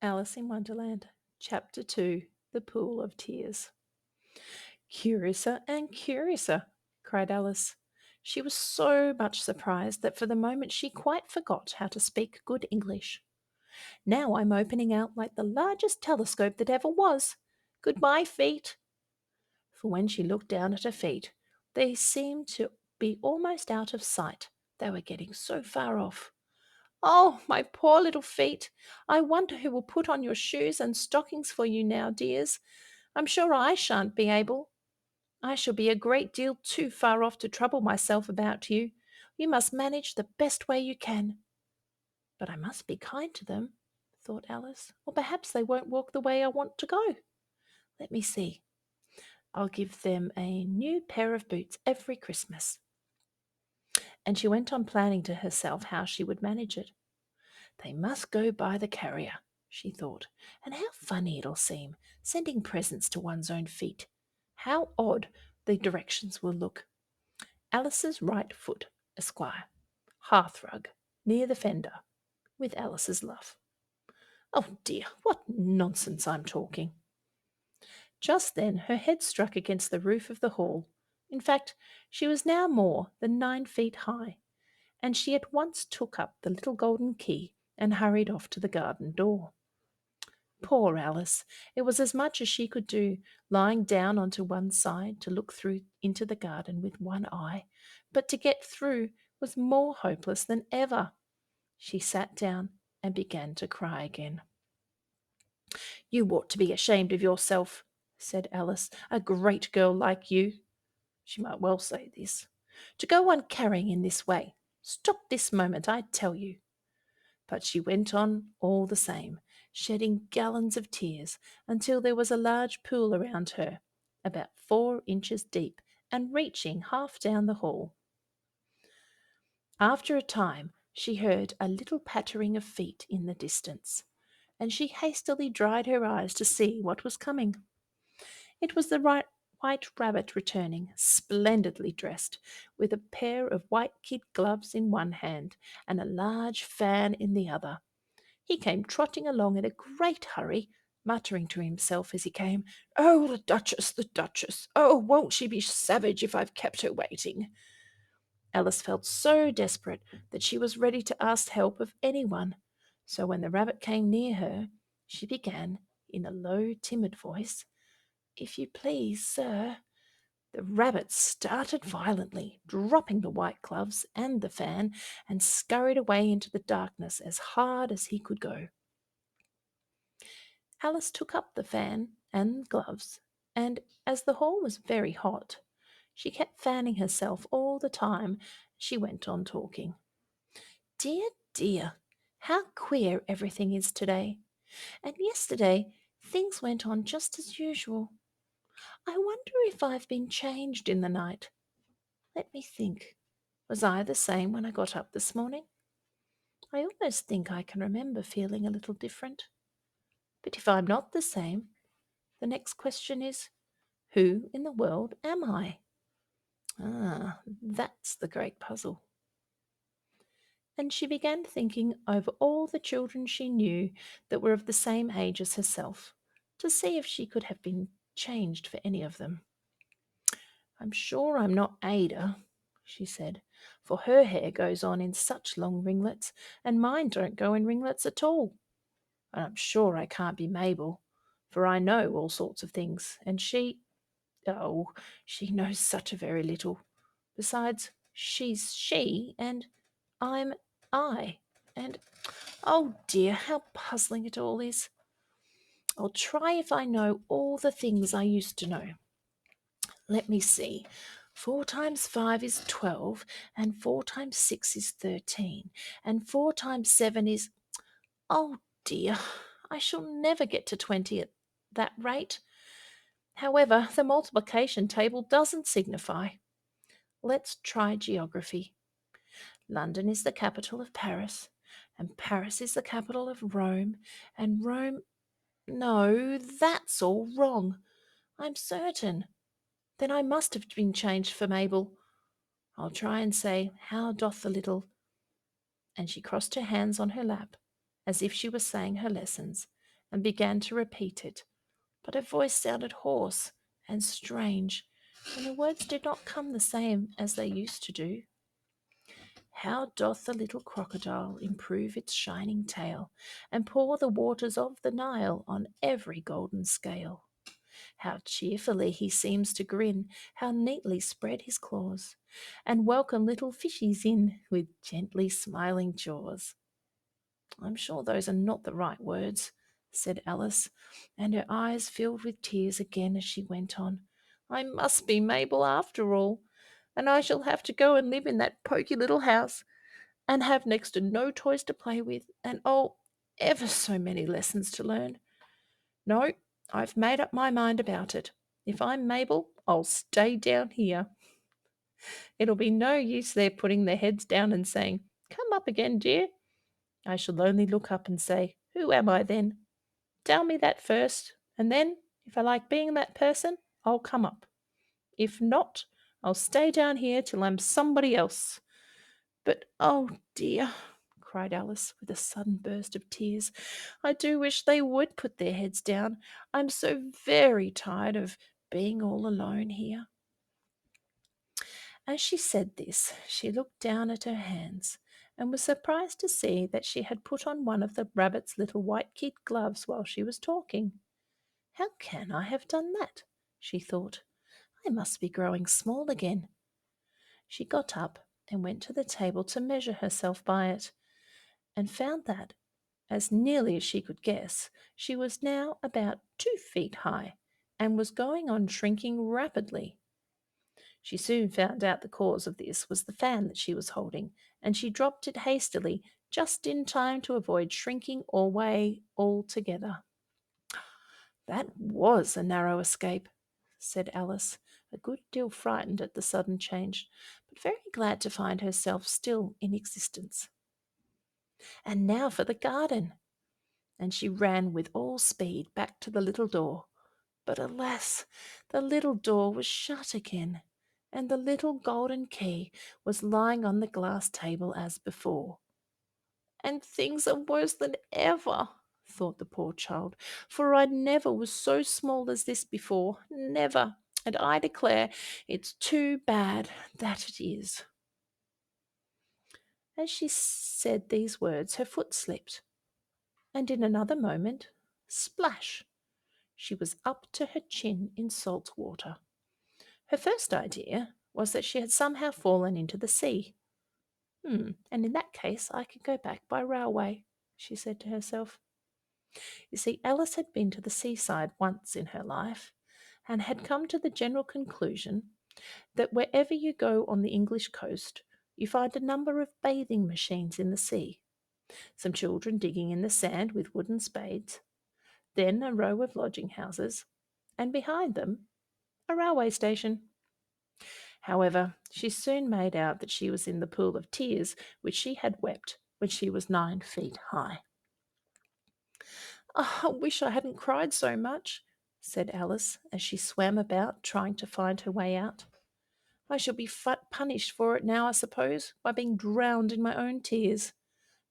Alice in Wonderland, Chapter 2, The Pool of Tears. Curiouser and curiouser, cried Alice. She was so much surprised that for the moment she quite forgot how to speak good English. Now I'm opening out like the largest telescope that ever was. Goodbye, feet. For when she looked down at her feet, they seemed to be almost out of sight. They were getting so far off. Oh, my poor little feet! I wonder who will put on your shoes and stockings for you now, dears. I'm sure I shan't be able. I shall be a great deal too far off to trouble myself about you. You must manage the best way you can. But I must be kind to them, thought Alice, or perhaps they won't walk the way I want to go. Let me see. I'll give them a new pair of boots every Christmas. And she went on planning to herself how she would manage it. They must go by the carrier, she thought, and how funny it'll seem, sending presents to one's own feet. How odd the directions will look. Alice's right foot, Esquire. Hearthrug, near the fender, with Alice's love. Oh dear, what nonsense I'm talking. Just then her head struck against the roof of the hall. In fact, she was now more than 9 feet high, and she at once took up the little golden key and hurried off to the garden door. Poor Alice! It was as much as she could do, lying down onto one side to look through into the garden with one eye, but to get through was more hopeless than ever. She sat down and began to cry again. You ought to be ashamed of yourself, said Alice, a great girl like you. She might well say this. To go on carrying in this way. Stop this moment, I tell you. But she went on all the same, shedding gallons of tears until there was a large pool around her, about 4 inches deep and reaching half down the hall. After a time, she heard a little pattering of feet in the distance, and she hastily dried her eyes to see what was coming. It was the white rabbit returning, splendidly dressed, with a pair of white kid gloves in one hand and a large fan in the other. He came trotting along in a great hurry, muttering to himself as he came, "Oh, the Duchess, the Duchess! Oh, won't she be savage if I've kept her waiting?" Alice felt so desperate that she was ready to ask help of anyone. So when the rabbit came near her, she began, in a low, timid voice, "If you please, sir." The rabbit started violently, dropping the white gloves and the fan, and scurried away into the darkness as hard as he could go. Alice took up the fan and gloves, and as the hall was very hot, she kept fanning herself all the time she went on talking. Dear, dear, how queer everything is today. And yesterday things went on just as usual. I wonder if I've been changed in the night. Let me think. Was I the same when I got up this morning? I almost think I can remember feeling a little different. But if I'm not the same, the next question is, who in the world am I? Ah, that's the great puzzle. And she began thinking over all the children she knew that were of the same age as herself, to see if she could have been changed for any of them. I'm sure I'm not Ada, she said, for her hair goes on in such long ringlets, and mine don't go in ringlets at all. And I'm sure I can't be Mabel, for I know all sorts of things, and oh, she knows such a very little. Besides, she's she, and I'm I, and oh dear, how puzzling it all is. I'll try if I know all the things I used to know. Let me see. 4 times 5 is 12, and 4 times 6 is 13, and 4 times 7 is... Oh dear, I shall never get to 20 at that rate. However, the multiplication table doesn't signify. Let's try geography. London is the capital of Paris, and Paris is the capital of Rome, and Rome... No, that's all wrong. I'm certain. Then I must have been changed for Mabel. I'll try and say, how doth the little... And she crossed her hands on her lap, as if she were saying her lessons, and began to repeat it, but her voice sounded hoarse and strange, and the words did not come the same as they used to do. How doth the little crocodile improve its shining tail, and pour the waters of the Nile on every golden scale? How cheerfully he seems to grin, how neatly spread his claws, and welcome little fishies in with gently smiling jaws. I'm sure those are not the right words, said Alice, and her eyes filled with tears again as she went on. I must be Mabel after all, and I shall have to go and live in that poky little house, and have next to no toys to play with, and oh, ever so many lessons to learn. No, I've made up my mind about it. If I'm Mabel, I'll stay down here. It'll be no use their putting their heads down and saying, Come up again, dear. I shall only look up and say, Who am I then? Tell me that first, and then, if I like being that person, I'll come up. If not, I'll stay down here till I'm somebody else. But, oh dear, cried Alice with a sudden burst of tears, I do wish they would put their heads down. I'm so very tired of being all alone here. As she said this, she looked down at her hands and was surprised to see that she had put on one of the rabbit's little white kid gloves while she was talking. How can I have done that? She thought. I must be growing small again. She got up and went to the table to measure herself by it, and found that, as nearly as she could guess, she was now about 2 feet high, and was going on shrinking rapidly. She soon found out the cause of this was the fan that she was holding, and she dropped it hastily, just in time to avoid shrinking away altogether. That was a narrow escape, said Alice, a good deal frightened at the sudden change, but very glad to find herself still in existence. And now for the garden! And she ran with all speed back to the little door. But alas, the little door was shut again, and the little golden key was lying on the glass table as before. And things are worse than ever, thought the poor child, for I never was so small as this before, never, and I declare it's too bad that it is. As she said these words, her foot slipped, and in another moment, splash! She was up to her chin in salt water. Her first idea was that she had somehow fallen into the sea. And in that case I could go back by railway, she said to herself. You see, Alice had been to the seaside once in her life, and had come to the general conclusion that wherever you go on the English coast, you find a number of bathing machines in the sea, some children digging in the sand with wooden spades, then a row of lodging houses, and behind them a railway station. However, she soon made out that she was in the pool of tears which she had wept when she was 9 feet high. Oh, I wish I hadn't cried so much, said Alice as she swam about trying to find her way out. I shall be punished for it now, I suppose, by being drowned in my own tears.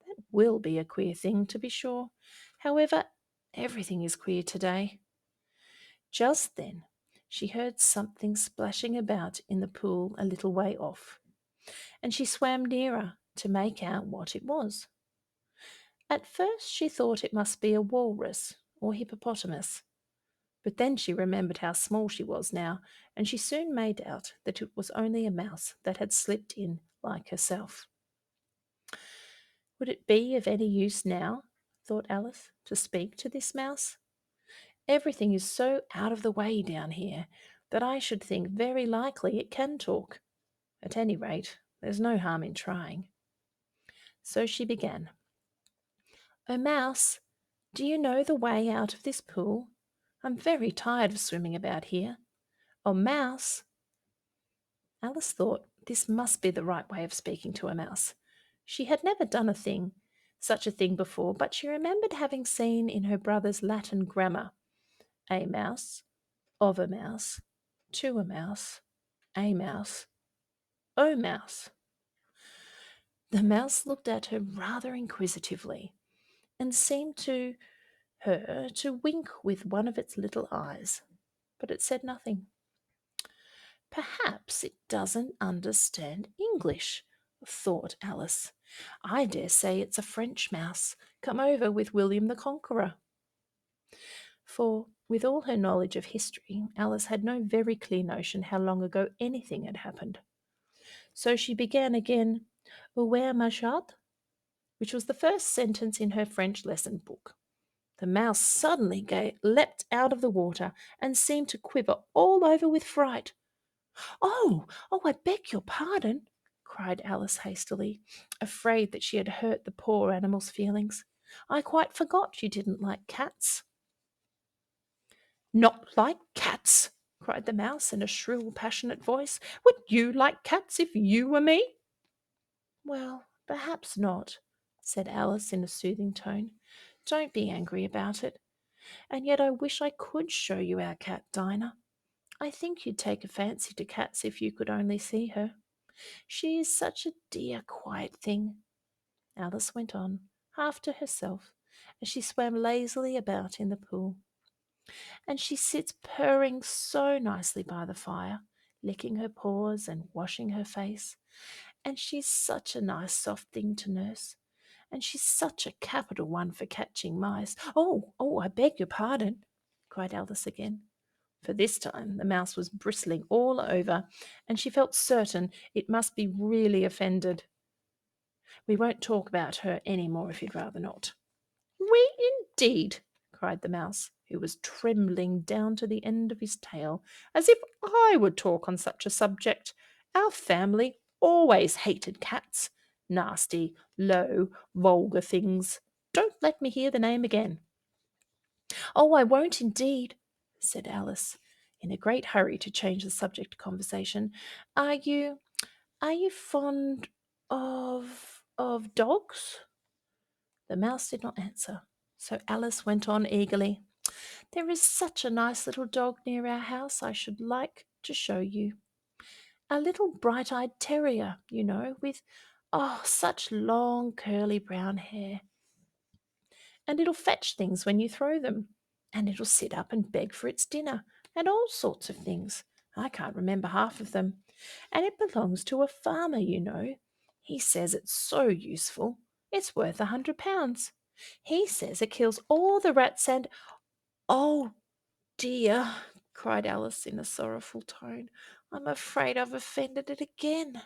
That will be a queer thing, to be sure. However, everything is queer today. Just then she heard something splashing about in the pool a little way off, and she swam nearer to make out what it was. At first she thought it must be a walrus or hippopotamus, but then she remembered how small she was now, and she soon made out that it was only a mouse that had slipped in like herself. Would it be of any use now, thought Alice, to speak to this mouse? Everything is so out of the way down here that I should think very likely it can talk. At any rate, there's no harm in trying. So she began. Oh, mouse, do you know the way out of this pool? I'm very tired of swimming about here. Oh, mouse! Alice thought this must be the right way of speaking to a mouse. She had never done such a thing before, but she remembered having seen in her brother's Latin grammar, a mouse, of a mouse, to a mouse, a mouse, oh mouse. The mouse looked at her rather inquisitively, and seemed to her to wink with one of its little eyes, but it said nothing. Perhaps it doesn't understand English, thought Alice. I dare say it's a French mouse come over with William the Conqueror. For, with all her knowledge of history, Alice had no very clear notion how long ago anything had happened. So she began again, Où ma chatte? Which was the first sentence in her French lesson book. The mouse suddenly leapt out of the water and seemed to quiver all over with fright. Oh, I beg your pardon, cried Alice hastily, afraid that she had hurt the poor animal's feelings. I quite forgot you didn't like cats. Not like cats, cried the mouse in a shrill, passionate voice. Would you like cats if you were me? Well, perhaps not, said Alice in a soothing tone. Don't be angry about it. And yet I wish I could show you our cat, Dinah. I think you'd take a fancy to cats if you could only see her. She is such a dear, quiet thing. Alice went on, half to herself, as she swam lazily about in the pool. And she sits purring so nicely by the fire, licking her paws and washing her face. And she's such a nice, soft thing to nurse. And she's such a capital one for catching mice. Oh, I beg your pardon, cried Alice again. For this time the mouse was bristling all over, and she felt certain it must be really offended. We won't talk about her any more if you'd rather not. We indeed, cried the mouse, who was trembling down to the end of his tail, as if I would talk on such a subject. Our family always hated cats. Nasty, low, vulgar things. Don't let me hear the name again. Oh, I won't indeed, said Alice, in a great hurry to change the subject of conversation. Are you fond of dogs? The mouse did not answer, so Alice went on eagerly. There is such a nice little dog near our house I should like to show you. A little bright-eyed terrier, you know, with, such long curly brown hair. And it'll fetch things when you throw them. And it'll sit up and beg for its dinner, and all sorts of things. I can't remember half of them. And it belongs to a farmer, you know. He says it's so useful. It's worth £100. He says it kills all the rats and— Oh, dear, cried Alice in a sorrowful tone. I'm afraid I've offended it again.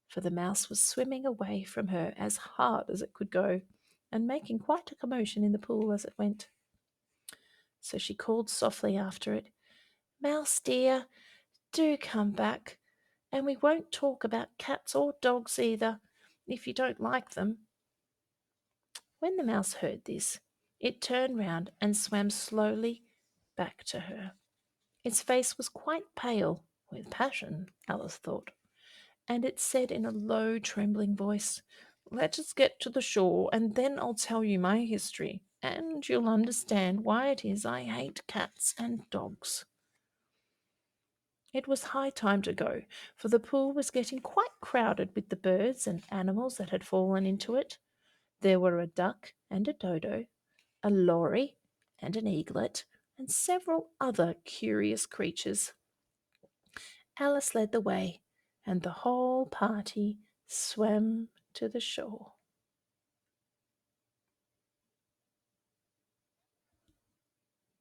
For the mouse was swimming away from her as hard as it could go, and making quite a commotion in the pool as it went. So she called softly after it, Mouse dear, do come back, and we won't talk about cats or dogs either, if you don't like them. When the mouse heard this, it turned round and swam slowly back to her. Its face was quite pale with passion, Alice thought, and it said in a low, trembling voice, Let us get to the shore, and then I'll tell you my history, and you'll understand why it is I hate cats and dogs. It was high time to go, for the pool was getting quite crowded with the birds and animals that had fallen into it. There were a duck and a dodo, a lory and an eaglet, and several other curious creatures. Alice led the way, and the whole party swam to the shore.